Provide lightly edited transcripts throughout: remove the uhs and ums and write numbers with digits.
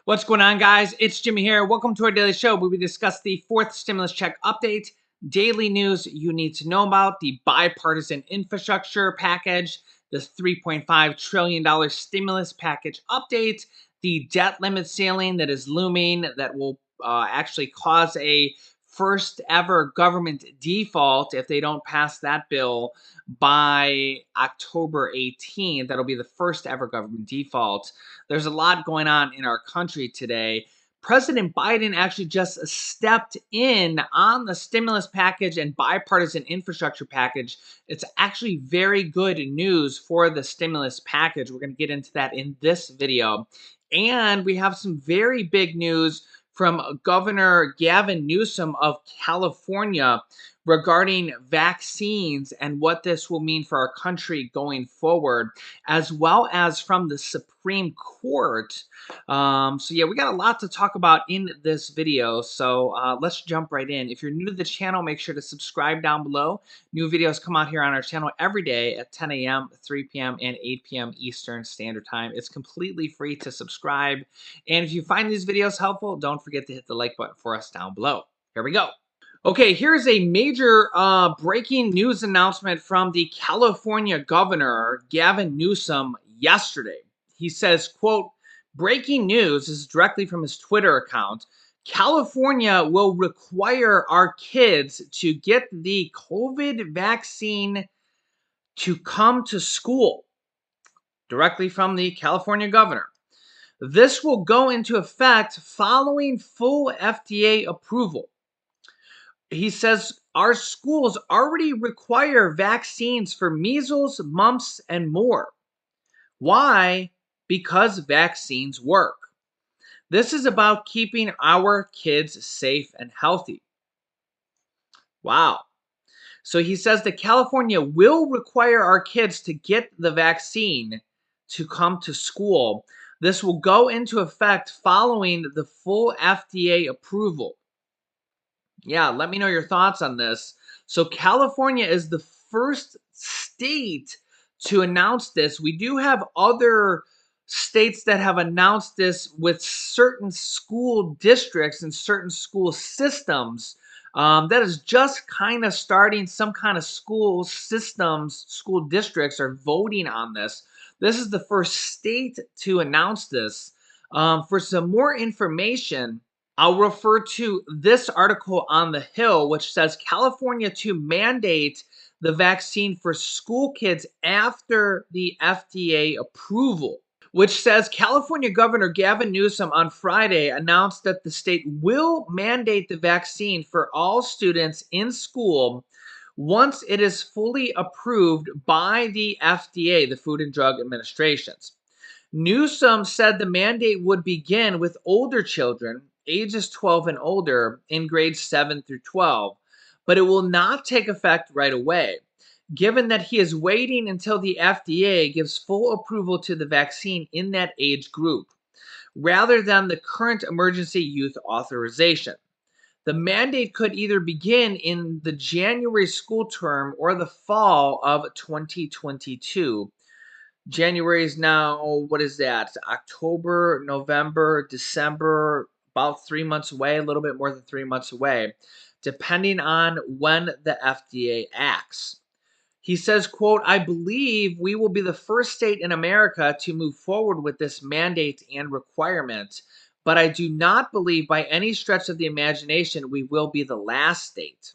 What's going on, guys? It's Jimmy here. Welcome to our daily show where we discuss the fourth stimulus check update, daily news you need to know about, the bipartisan infrastructure package, the $3.5 trillion stimulus package update, the debt limit ceiling that is looming that will actually cause a first ever government default if they don't pass that bill by October 18th. That'll be the first ever government default. There's a lot going on in our country today. President Biden actually just stepped in on the stimulus package and bipartisan infrastructure package. It's actually very good news for the stimulus package. We're going to get into that in this video. And we have some very big news from Governor Gavin Newsom of California regarding vaccines and what this will mean for our country going forward, as well as from the Supreme Court. Yeah, we got a lot to talk about in this video, so let's jump right in. If you're new to the channel, make sure to subscribe down below. New videos come out here on our channel every day at 10 a.m., 3 p.m., and 8 p.m. Eastern Standard Time. It's completely free to subscribe, and if you find these videos helpful, don't forget to hit the like button for us down below. Here we go. Okay, here's a major breaking news announcement from the California governor, Gavin Newsom, yesterday. He says, quote, breaking news, this is directly from his Twitter account. California will require our kids to get the COVID vaccine to come to school. Directly from the California governor. This will go into effect following full FDA approval. He says our schools already require vaccines for measles, mumps, and more. Why? Because vaccines work. This is about keeping our kids safe and healthy. Wow. So he says that California will require our kids to get the vaccine to come to school. This will go into effect following the full FDA approval. Yeah, let me know your thoughts on this. So California is the first state to announce this. We do have other states that have announced this with certain school districts and certain school systems. That is just kind of starting. Some kind of school systems, school districts are voting on this. This is the first state to announce this. For some more information, I'll refer to this article on The Hill, which says California to mandate the vaccine for school kids after the FDA approval, which says California Governor Gavin Newsom on Friday announced that the state will mandate the vaccine for all students in school once it is fully approved by the FDA, the Food and Drug Administration. Newsom said the mandate would begin with older children, ages 12 and older, in grades 7 through 12, but it will not take effect right away, given that he is waiting until the FDA gives full approval to the vaccine in that age group, rather than the current emergency use authorization. The mandate could either begin in the January school term or the fall of 2022. January is now, what is that? October, November, December, about 3 months away, a little bit more than 3 months away, depending on when the FDA acts. He says, quote, I believe we will be the first state in America to move forward with this mandate and requirement, but I do not believe by any stretch of the imagination we will be the last state.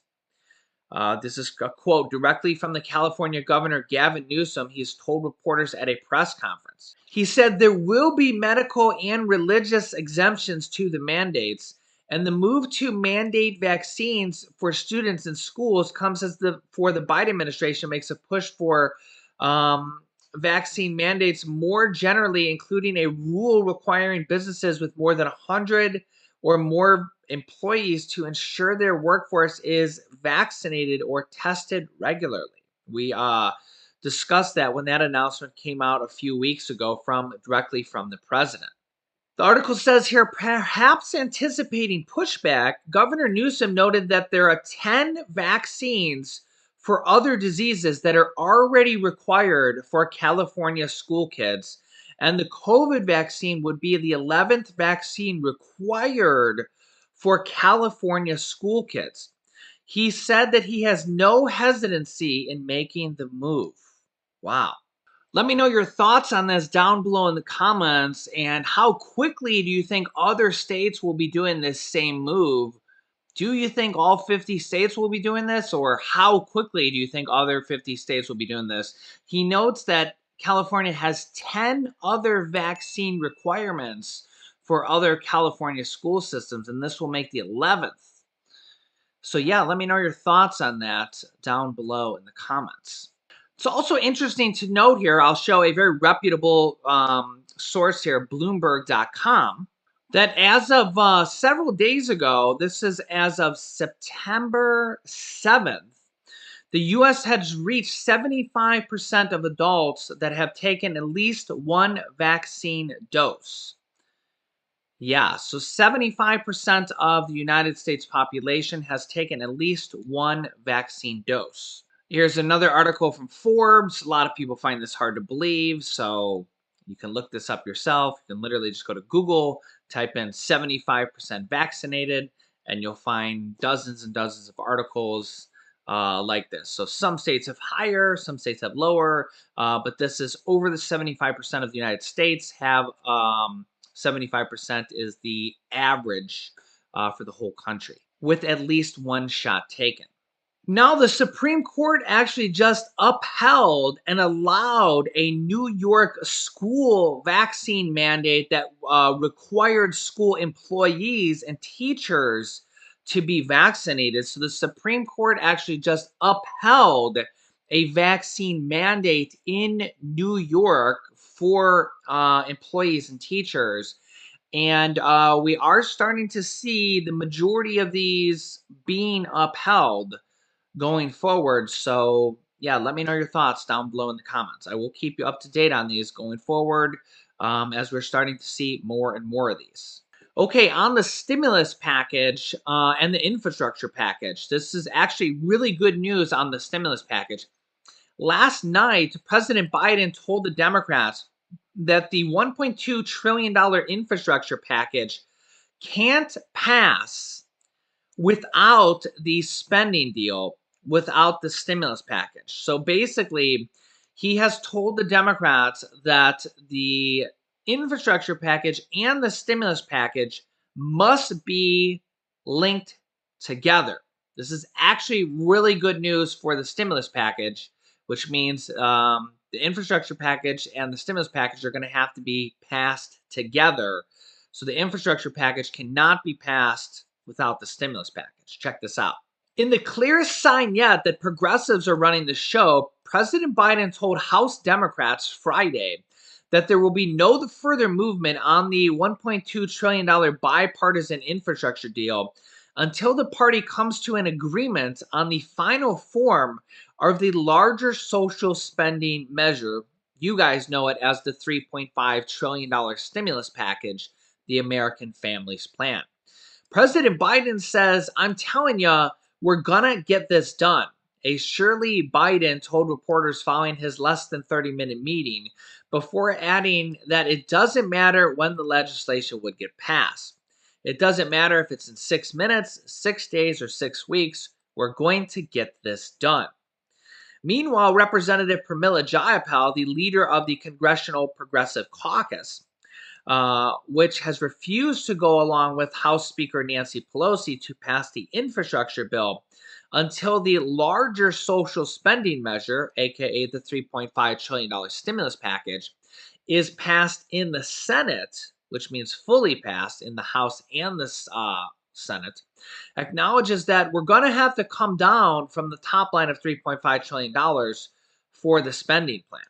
This is a quote directly from the California Governor Gavin Newsom. He's told reporters at a press conference. He said there will be medical and religious exemptions to the mandates, and the move to mandate vaccines for students in schools comes as the Biden administration makes a push for vaccine mandates more generally, including a rule requiring businesses with more than 100 or more employees to ensure their workforce is vaccinated or tested regularly. We discussed that when that announcement came out a few weeks ago directly from the president. The article says here, perhaps anticipating pushback, Governor Newsom noted that there are 10 vaccines for other diseases that are already required for California school kids, And the COVID vaccine would be the 11th vaccine required for California school kids. He said that he has no hesitancy in making the move. Wow. Let me know your thoughts on this down below in the comments, and how quickly do you think other states will be doing this same move? Do you think all 50 states will be doing this, or how quickly do you think other 50 states will be doing this? He notes that California has 10 other vaccine requirements for other California school systems, and this will make the 11th. So, yeah, let me know your thoughts on that down below in the comments. It's also interesting to note here, I'll show a very reputable source here, Bloomberg.com, that as of several days ago, this is as of September 7th, the US has reached 75% of adults that have taken at least one vaccine dose. Yeah, so 75% of the United States population has taken at least one vaccine dose. Here's another article from Forbes. A lot of people find this hard to believe, so you can look this up yourself. You can literally just go to Google, type in 75% vaccinated, and you'll find dozens and dozens of articles like this. So some states have higher, some states have lower, but this is over the 75% of the United States have 75% is the average for the whole country, with at least one shot taken. Now, the Supreme Court actually just upheld and allowed a New York school vaccine mandate that required school employees and teachers to be vaccinated. So, the Supreme Court actually just upheld a vaccine mandate in New York for employees and teachers. And we are starting to see the majority of these being upheld going forward. So, yeah, let me know your thoughts down below in the comments. I will keep you up to date on these going forward as we're starting to see more and more of these. Okay, on the stimulus package and the infrastructure package, this is actually really good news on the stimulus package. Last night, President Biden told the Democrats that the $1.2 trillion infrastructure package can't pass without the spending deal, without the stimulus package. So basically, he has told the Democrats that the infrastructure package and the stimulus package must be linked together. This is actually really good news for the stimulus package, which means the infrastructure package and the stimulus package are going to have to be passed together. So the infrastructure package cannot be passed without the stimulus package. Check this out. In the clearest sign yet that progressives are running the show, President Biden told House Democrats Friday that there will be no further movement on the $1.2 trillion bipartisan infrastructure deal until the party comes to an agreement on the final form of the larger social spending measure. You guys know it as the $3.5 trillion stimulus package, the American Families Plan. President Biden says, I'm telling you, we're going to get this done. A Shirley Biden told reporters following his less than 30-minute meeting, before adding that it doesn't matter when the legislation would get passed. It doesn't matter if it's in 6 minutes, 6 days, or 6 weeks. We're going to get this done. Meanwhile, Representative Pramila Jayapal, the leader of the Congressional Progressive Caucus, which has refused to go along with House Speaker Nancy Pelosi to pass the infrastructure bill until the larger social spending measure, aka the $3.5 trillion stimulus package, is passed in the Senate, which means fully passed in the House and the Senate, acknowledges that we're going to have to come down from the top line of $3.5 trillion for the spending plan.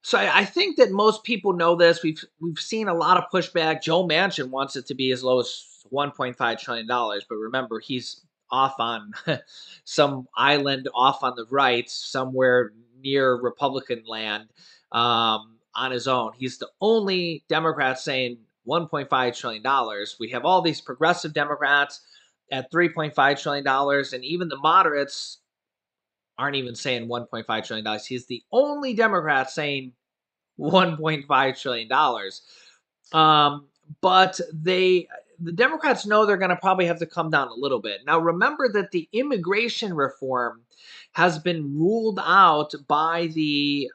So I think that most people know this. We've seen a lot of pushback. Joe Manchin wants it to be as low as $1.5 trillion, but remember, he's off on some island off on the right, somewhere near Republican land, on his own. He's the only Democrat saying $1.5 trillion. We have all these progressive Democrats at $3.5 trillion, and even the moderates aren't even saying $1.5 trillion. He's the only Democrat saying $1.5 trillion. Um, but the Democrats know they're going to probably have to come down a little bit. Now, remember that the immigration reform has been ruled out by the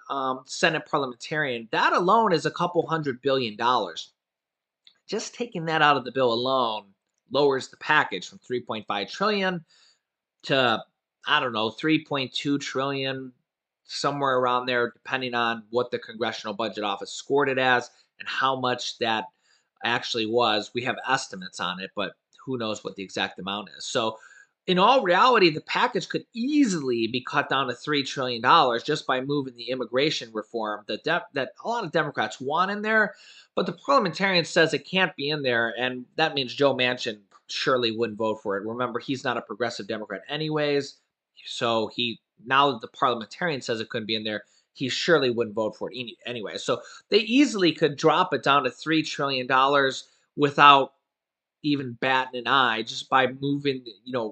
Senate parliamentarian. That alone is a couple $100 billion. Just taking that out of the bill alone lowers the package from 3.5 trillion to, I don't know, 3.2 trillion, somewhere around there, depending on what the Congressional Budget Office scored it as and how much that actually was. We have estimates on it, but who knows what the exact amount is. So, in all reality, the package could easily be cut down to $3 trillion just by moving the immigration reform that a lot of Democrats want in there. But the parliamentarian says it can't be in there, and that means Joe Manchin surely wouldn't vote for it. Remember, he's not a progressive Democrat, anyways. So now that the parliamentarian says it couldn't be in there, he surely wouldn't vote for it anyway. So they easily could drop it down to $3 trillion without even batting an eye, just by moving,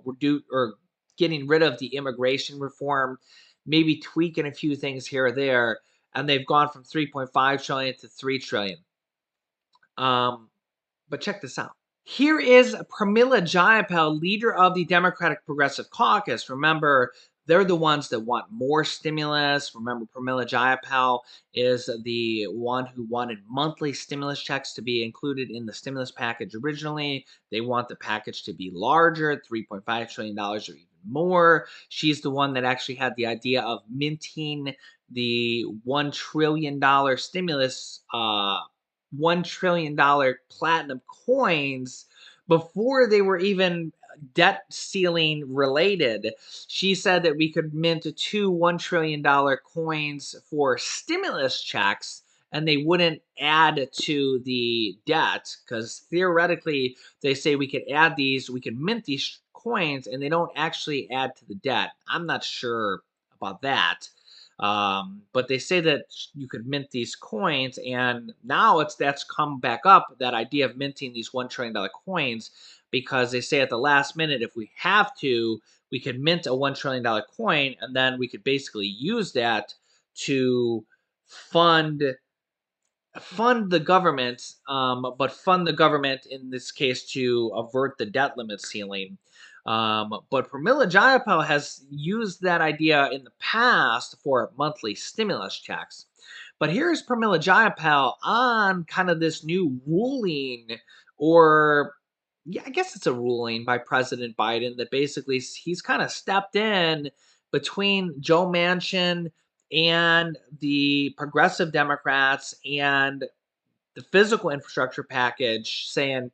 reduce or getting rid of the immigration reform, maybe tweaking a few things here or there, and they've gone from 3.5 trillion to 3 trillion. But check this out. Here is Pramila Jayapal, leader of the Democratic Progressive Caucus. Remember, they're the ones that want more stimulus. Remember, Pramila Jayapal is the one who wanted monthly stimulus checks to be included in the stimulus package originally. They want the package to be larger, $3.5 trillion or even more. She's the one that actually had the idea of minting the $1 trillion stimulus $1 trillion platinum coins before they were even debt ceiling related. She said that we could mint two $1 trillion coins for stimulus checks and they wouldn't add to the debt, because theoretically they say we could add these, we could mint these coins and they don't actually add to the debt. I'm not sure about that. But they say that you could mint these coins, and now that's come back up, that idea of minting these $1 trillion coins, because they say at the last minute, if we have to, we could mint a $1 trillion coin, and then we could basically use that to fund the government, but fund the government in this case to avert the debt limit ceiling. But Pramila Jayapal has used that idea in the past for monthly stimulus checks. But here's Pramila Jayapal on kind of this new ruling, or yeah, I guess it's a ruling by President Biden that basically he's kind of stepped in between Joe Manchin and the progressive Democrats and the physical infrastructure package, saying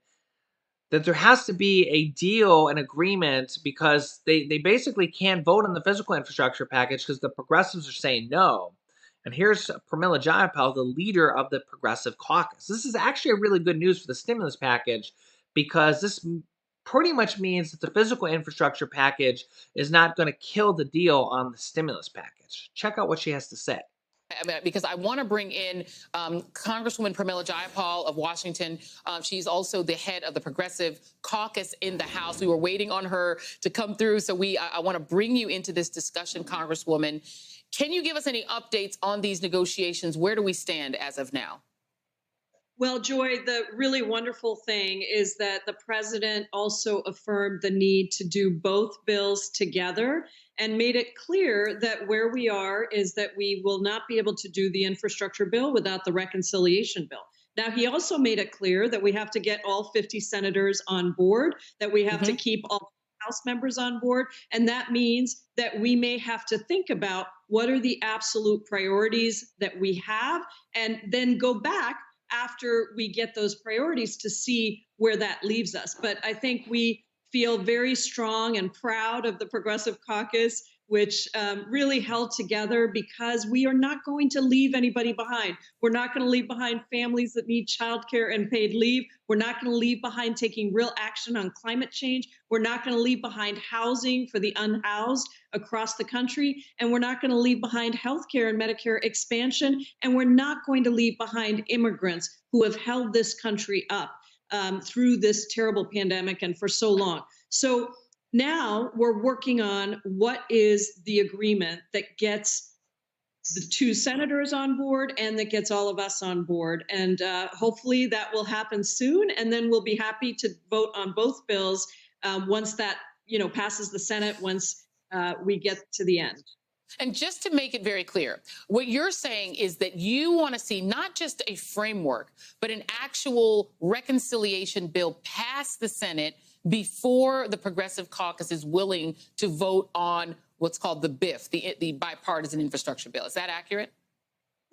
that there has to be a deal, an agreement, because they basically can't vote on the physical infrastructure package because the progressives are saying no. And here's Pramila Jayapal, the leader of the Progressive Caucus. This is actually a really good news for the stimulus package, because this pretty much means that the physical infrastructure package is not going to kill the deal on the stimulus package. Check out what she has to say. Because I want to bring in Congresswoman Pramila Jayapal of Washington. She's also the head of the Progressive Caucus in the House. We were waiting on her to come through, so I want to bring you into this discussion, Congresswoman. Can you give us any updates on these negotiations? Where do we stand as of now? Well, Joy, the really wonderful thing is that the president also affirmed the need to do both bills together and made it clear that where we are is that we will not be able to do the infrastructure bill without the reconciliation bill. Now, he also made it clear that we have to get all 50 senators on board, that we have to keep all House members on board. And that means that we may have to think about what are the absolute priorities that we have, and then go back after we get those priorities to see where that leaves us. But I think we feel very strong and proud of the Progressive Caucus, which really held together, because we are not going to leave anybody behind. We're not going to leave behind families that need childcare and paid leave. We're not going to leave behind taking real action on climate change. We're not going to leave behind housing for the unhoused across the country. And we're not going to leave behind healthcare and Medicare expansion. And we're not going to leave behind immigrants who have held this country up through this terrible pandemic and for so long. So now we're working on what is the agreement that gets the two senators on board and that gets all of us on board. And hopefully that will happen soon. And then we'll be happy to vote on both bills once that passes the Senate, once we get to the end. And just to make it very clear, what you're saying is that you want to see not just a framework, but an actual reconciliation bill pass the Senate before the Progressive Caucus is willing to vote on what's called the BIF, the bipartisan infrastructure bill. Is that accurate?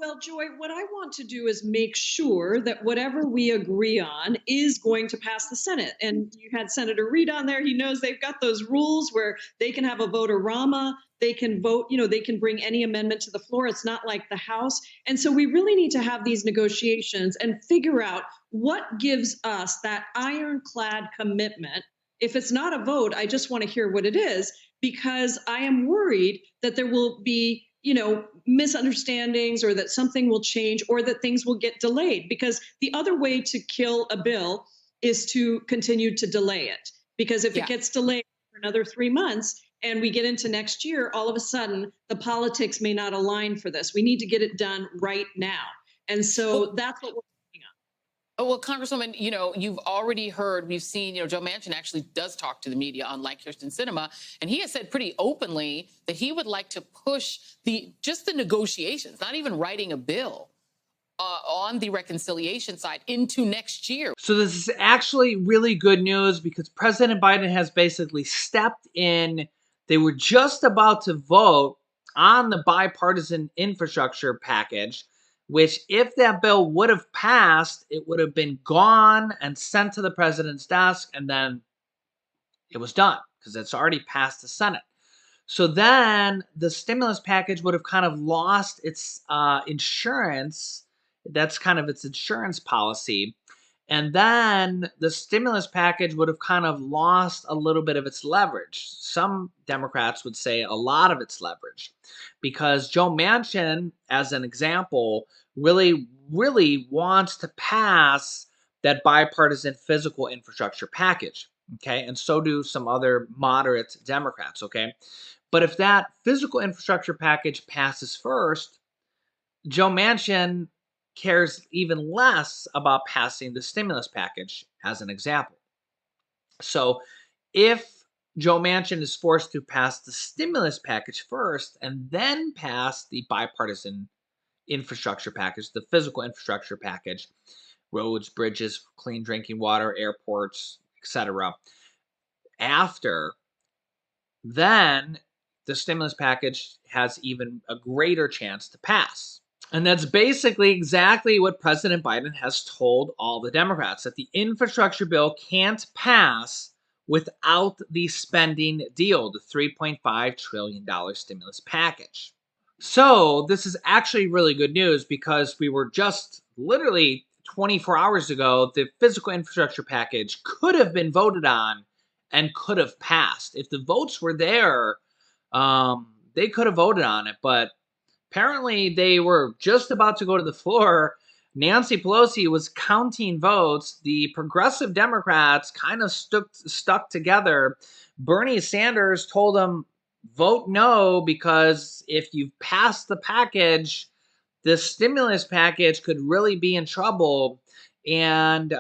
Well, Joy, what I want to do is make sure that whatever we agree on is going to pass the Senate. And you had Senator Reid on there. He knows they've got those rules where they can have a vote-a-rama. They can vote, they can bring any amendment to the floor. It's not like the House. And so we really need to have these negotiations and figure out what gives us that ironclad commitment. If it's not a vote, I just want to hear what it is, because I am worried that there will be misunderstandings, or that something will change, or that things will get delayed. Because the other way to kill a bill is to continue to delay it. Because if it gets delayed for another 3 months and we get into next year, all of a sudden the politics may not align for this. We need to get it done right now. And so that's what we're working on. Oh, well, Congresswoman, you've already heard, we've seen, Joe Manchin actually does talk to the media, unlike Kirsten Sinema, and he has said pretty openly that he would like to push just the negotiations, not even writing a bill, on the reconciliation side into next year. So this is actually really good news, because President Biden has basically stepped in. They were just about to vote on the bipartisan infrastructure package, which, if that bill would have passed, it would have been gone and sent to the president's desk, and then it was done because it's already passed the Senate. So then the stimulus package would have kind of lost its insurance. That's kind of its insurance policy. And then the stimulus package would have kind of lost a little bit of its leverage. Some Democrats would say a lot of its leverage, because Joe Manchin, as an example, really, really wants to pass that bipartisan physical infrastructure package. Okay. And so do some other moderate Democrats. Okay. But if that physical infrastructure package passes first, Joe Manchin cares even less about passing the stimulus package, as an example. So if Joe Manchin is forced to pass the stimulus package first and then pass the bipartisan infrastructure package, the physical infrastructure package, roads, bridges, clean drinking water, airports, etc., after, then the stimulus package has even a greater chance to pass. And that's basically exactly what President Biden has told all the Democrats, that the infrastructure bill can't pass without the spending deal, the $3.5 trillion stimulus package. So this is actually really good news, because we were just literally 24 hours ago, the physical infrastructure package could have been voted on and could have passed. If the votes were there, they could have voted on it, but apparently they were just about to go to the floor. Nancy Pelosi was counting votes. The progressive Democrats kind of stuck together. Bernie Sanders told them, vote no, because if you pass the package, the stimulus package could really be in trouble. And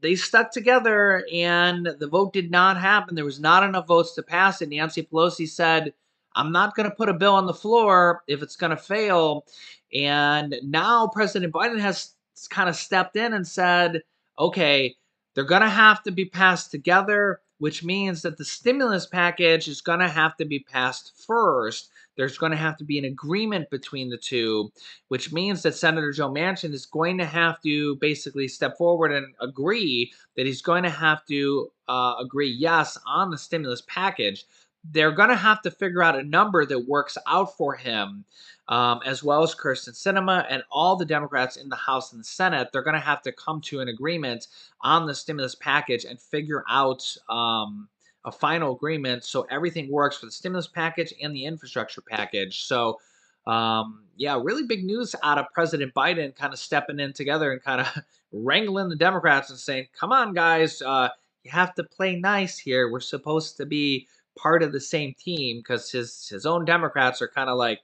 they stuck together, and the vote did not happen. There was not enough votes to pass it. Nancy Pelosi said, I'm not going to put a bill on the floor if it's going to fail. And now President Biden has kind of stepped in and said, okay, they're going to have to be passed together, which means that the stimulus package is going to have to be passed first. There's going to have to be an agreement between the two, which means that Senator Joe Manchin is going to have to basically step forward and agree that he's going to have to agree yes on the stimulus package. They're going to have to figure out a number that works out for him, as well as Kirsten Sinema and all the Democrats in the House and the Senate. They're going to have to come to an agreement on the stimulus package and figure out a final agreement so everything works for the stimulus package and the infrastructure package. So, yeah, really big news out of President Biden kind of stepping in together and kind of wrangling the Democrats and saying, come on, guys, you have to play nice here. We're supposed to be part of the same team, because his own Democrats are kind of like,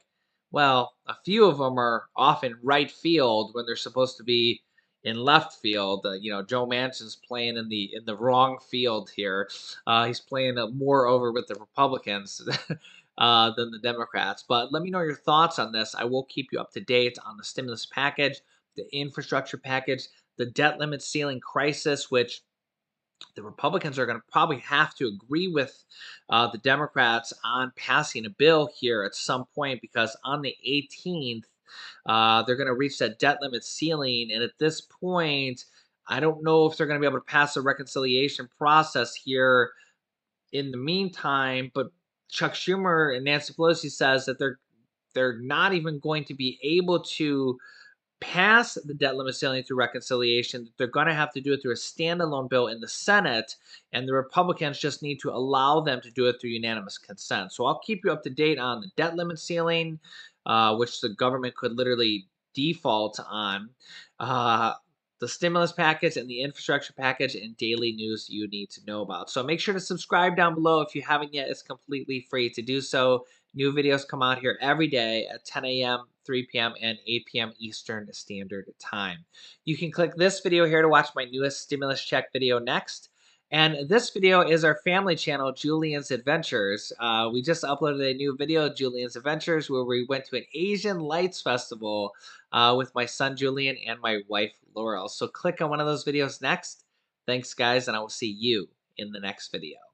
Well, a few of them are off in right field when they're supposed to be in left field. Joe Manchin's playing in the wrong field here. He's playing more over with the Republicans than the Democrats. But let me know your thoughts on this. I will keep you up to date on the stimulus package, the infrastructure package, the debt limit ceiling crisis, which the Republicans are going to probably have to agree with the Democrats on passing a bill here at some point because on the 18th, they're going to reach that debt limit ceiling. And at this point, I don't know if they're going to be able to pass a reconciliation process here in the meantime. But Chuck Schumer and Nancy Pelosi says that they're not even going to be able to pass the debt limit ceiling through reconciliation. They're going to have to do it through a standalone bill in the Senate, and the Republicans just need to allow them to do it through unanimous consent. So I'll keep you up to date on the debt limit ceiling, which the government could literally default on, uh, the stimulus package and the infrastructure package, and daily news you need to know about. So make sure to subscribe down below if you haven't yet. It's completely free to do so. New videos come out here every day at 10 a.m., 3 p.m., and 8 p.m. Eastern Standard Time. You can click this video here to watch my newest stimulus check video next. And this video is our family channel, Julian's Adventures. We just uploaded a new video, Julian's Adventures, where we went to an Asian Lights Festival with my son Julian and my wife Laurel. So click on one of those videos next. Thanks, guys, and I will see you in the next video.